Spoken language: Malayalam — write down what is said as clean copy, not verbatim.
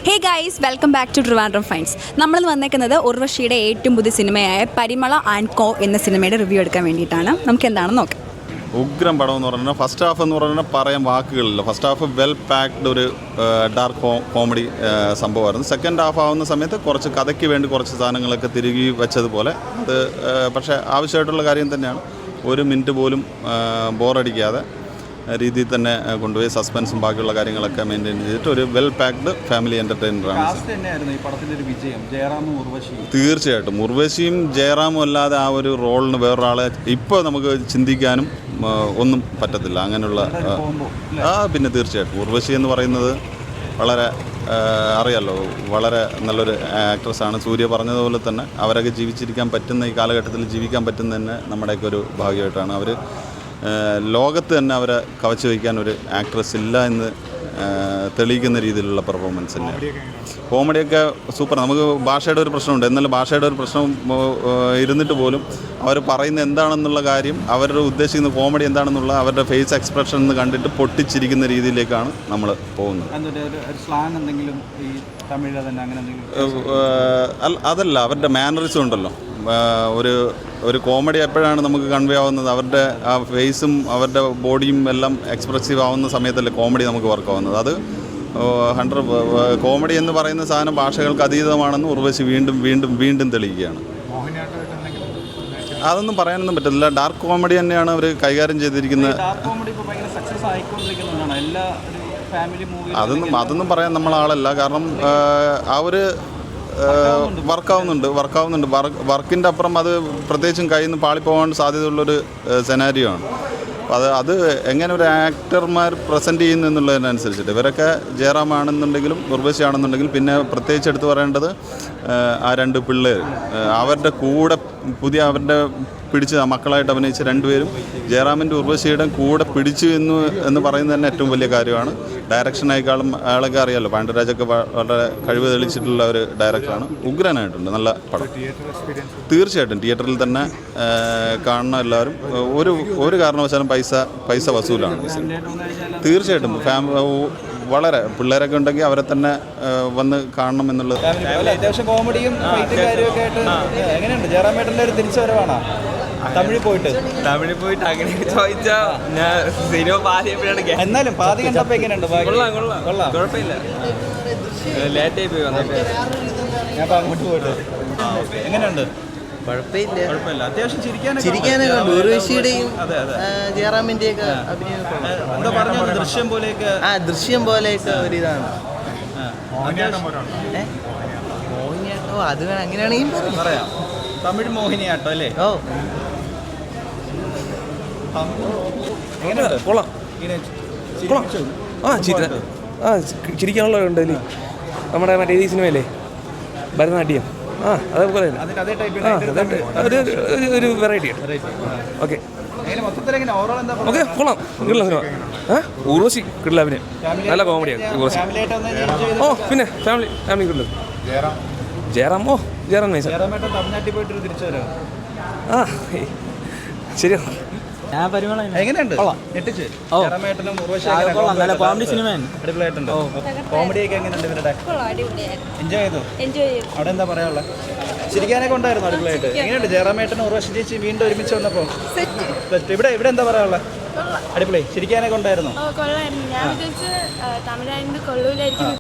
Hey guys, welcome back to Trivandrum finds. നമ്മൾ വന്നേക്കുന്നത് ഉർവശിയുടെ ഏറ്റവും പുതിയ സിനിമയായ പരിമള ആൻഡ് കോ എന്ന സിനിമയുടെ റിവ്യൂ എടുക്കാൻ വേണ്ടിയിട്ടാണ്. നമുക്ക് എന്താണെന്ന് നോക്കാം. ഉഗ്രം പടം എന്ന് പറഞ്ഞാൽ ഫസ്റ്റ് ഹാഫ് എന്ന് പറഞ്ഞാൽ പറയാൻ വാക്കുകളില്ല. ഫസ്റ്റ് ഹാഫ് വെൽ പാക്ഡ് ഒരു ഡാർക്ക് കോമഡി സംഭവമായിരുന്നു. സെക്കൻഡ് ഹാഫ് ആവുന്ന സമയത്ത് കുറച്ച് കഥയ്ക്ക് വേണ്ടി കുറച്ച് സാധനങ്ങളൊക്കെ തിരികെ വെച്ചതുപോലെ അത് പക്ഷേ ആവശ്യമായിട്ടുള്ള കാര്യം തന്നെയാണ്. ഒരു മിനിറ്റ് പോലും ബോറടിക്കാതെ രീതിയിൽ തന്നെ കൊണ്ടുപോയി സസ്പെൻസും ബാക്കിയുള്ള കാര്യങ്ങളൊക്കെ മെയിൻറ്റെയിൻ ചെയ്തിട്ട് ഒരു വെൽ പാക്ഡ് ഫാമിലി എൻ്റർടൈനറാണ്. തീർച്ചയായിട്ടും ഉർവശിയും ജയറാമും അല്ലാതെ ആ ഒരു റോളിന് വേറൊരാളെ ഇപ്പോൾ നമുക്ക് ചിന്തിക്കാനും ഒന്നും പറ്റത്തില്ല. അങ്ങനെയുള്ള പിന്നെ തീർച്ചയായിട്ടും ഉർവശി എന്ന് പറയുന്നത് വളരെ അറിയാമല്ലോ, വളരെ നല്ലൊരു ആക്ട്രസ്സാണ്. സൂര്യ പറഞ്ഞതുപോലെ തന്നെ അവരൊക്കെ ജീവിച്ചിരിക്കാൻ പറ്റുന്ന ഈ കാലഘട്ടത്തിൽ ജീവിക്കാൻ പറ്റുന്ന തന്നെ നമ്മുടെയൊക്കെ ഒരു ഭാഗ്യമായിട്ടാണ്. അവർ ലോകത്ത് തന്നെ അവരെ കവച്ച് വയ്ക്കാൻ ഒരു ആക്ട്രസ് ഇല്ല എന്ന് തെളിയിക്കുന്ന രീതിയിലുള്ള പെർഫോമൻസ് തന്നെയാണ്. കോമഡിയൊക്കെ സൂപ്പർ. നമുക്ക് ഭാഷയുടെ ഒരു പ്രശ്നമുണ്ട്, എന്നാലും ഭാഷയുടെ ഒരു പ്രശ്നം ഇരുന്നിട്ട് പോലും അവർ പറയുന്ന എന്താണെന്നുള്ള കാര്യം, അവരുടെ ഉദ്ദേശിക്കുന്ന കോമഡി എന്താണെന്നുള്ള അവരുടെ ഫേസ് എക്സ്പ്രഷൻ എന്ന് കണ്ടിട്ട് പൊട്ടിച്ചിരിക്കുന്ന രീതിയിലേക്കാണ് നമ്മൾ പോകുന്നത്. അതല്ല, അവരുടെ മാനറിസം ഉണ്ടല്ലോ. ഒരു കോമഡി എപ്പോഴാണ് നമുക്ക് കൺവേ ആവുന്നത്? അവരുടെ ആ ഫേസും അവരുടെ ബോഡിയും എല്ലാം എക്സ്പ്രസീവ് ആവുന്ന സമയത്തല്ലേ കോമഡി നമുക്ക് വർക്ക് ആവുന്നത്. അത് 100 കോമഡി എന്ന് പറയുന്ന സാധനം ഭാഷകൾക്ക് അതീതമാണെന്ന് ഉർവശി വീണ്ടും വീണ്ടും വീണ്ടും തെളിയിക്കുകയാണ്. അതൊന്നും പറയാനൊന്നും പറ്റില്ല. ഡാർക്ക് കോമഡി തന്നെയാണ് അവർ കൈകാര്യം ചെയ്തിരിക്കുന്നത്. അതൊന്നും പറയാൻ നമ്മളാളല്ല. കാരണം ആ ഒരു വർക്കാവുന്നുണ്ട്. വർക്കിൻ്റെ അപ്പുറം അത് പ്രത്യേകിച്ചും കയ്യിൽ നിന്ന് പാളിപ്പോകാൻ സാധ്യതയുള്ളൊരു സെനാരിയോ ആണ്. അത് എങ്ങനെ ഒരു ആക്ടർമാർ പ്രസൻറ്റ് ചെയ്യുന്നു എന്നുള്ളതിനനുസരിച്ചിട്ട് ഇവരൊക്കെ ജയറാമാണെന്നുണ്ടെങ്കിലും ഉർവശി ആണെന്നുണ്ടെങ്കിലും പിന്നെ പ്രത്യേകിച്ച് എടുത്ത് പറയേണ്ടത് ആ 2 പിള്ളേർ, അവരുടെ കൂടെ അവരുടെ പിടിച്ച് മക്കളായിട്ട് അഭിനയിച്ച 2 പേരും ജയറാമിൻ്റെ ഉർവശിയുടെ കൂടെ പിടിച്ചു എന്ന് പറയുന്നത് തന്നെ ഏറ്റവും വലിയ കാര്യമാണ്. ഡയറക്ഷനേക്കാളും അയാളൊക്കെ അറിയാമല്ലോ, പാണ്ഡ്യരാജൊക്കെ വളരെ കഴിവ് തെളിയിച്ചിട്ടുള്ള ഒരു ഡയറക്ടറാണ്. ഉഗ്രനായിട്ടുണ്ട്, നല്ല പടം. തീർച്ചയായിട്ടും തിയേറ്ററിൽ തന്നെ കാണുന്ന എല്ലാവരും ഒരു കാരണവശാലും പൈസ വസൂലാണ്. തീർച്ചയായിട്ടും വളരെ പിള്ളേരൊക്കെ ഉണ്ടെങ്കിൽ അവരെ തന്നെ വന്ന് കാണണം എന്നുള്ളത്. അത്യാവശ്യം കോമഡിയും എങ്ങനെയുണ്ട് ജയറാമേട്ടൻ്റെ ഒരു തിരിച്ചുവരവാണോ തമിഴിൽ പോയിട്ട് അങ്ങനെ ചോദിച്ചാൽ ഞാൻ സിനിമ പാതിയപ്പോഴാണ്. എന്നാലും പാതി കണ്ടപ്പോൾ എങ്ങനെയുണ്ട്? കൊള്ളാം, കുഴപ്പമില്ല. ലേറ്റായി പോയി വന്നപ്പോൾ ഞാൻ അങ്ങോട്ട് പോയിട്ട്. എങ്ങനെയുണ്ട്? കുഴപ്പമില്ല. അത്യാവശ്യം ചിരിക്കാനൊക്കെ ഉണ്ട്. ഉർവശിയുടെയും ജയറാമിൻ്റെയൊക്കെ അഭിനയം എന്താ പറഞ്ഞത്, ദൃശ്യം പോലെയൊക്കെ ഒരിതാണ്. മോഹിനിയാട്ടോ അത് അങ്ങനെയാണെങ്കിൽ പറയാം. തമിഴ് മോഹിനിയാട്ടോ അല്ലേ? ഓ, കൊള്ളാം. ചിരിക്കാനുള്ള ഉണ്ടല്ലേ നമ്മുടെ മറ്റേ ഈ സിനിമയല്ലേ ഭരതനാട്യം. അതേപോലെ ഒരു വെറൈറ്റിയാണ്. ഓക്കെ ഓക്കെ, കൊള്ളാം. കിട്ടില്ല സിനിമ. ഉർവശി കിട്ടില്ല അഭിനയം, നല്ല കോമഡിയാണ് ഉർവശി. ഓ പിന്നെ ഫാമിലി കിട്ടില്ല. ജയറാം നൈസ്. ശരിയാണ്. എങ്ങനെയുണ്ട്? നല്ല കോമഡി സിനിമയാണ്. അടിപൊളിയായിട്ടുണ്ട്. കോമഡിയൊക്കെ എങ്ങനെയുണ്ട് ഇവരുടെ? എൻജോയ് ചെയ്തു. അവിടെ എന്താ പറയാനുള്ള? ചിരിക്കാനൊക്കെ ഉണ്ടായിരുന്നു അടിപൊളിയായിട്ട്. എങ്ങനെയുണ്ട് ജയറാമേട്ടനും ഉർവശി ചേച്ചി വീണ്ടും ഒരുമിച്ച് വന്നപ്പോൾ? ഇവിടെ എന്താ പറയാനുള്ള? അടിപൊളി. ചിരിക്കാനൊക്കെ ഉണ്ടായിരുന്നു.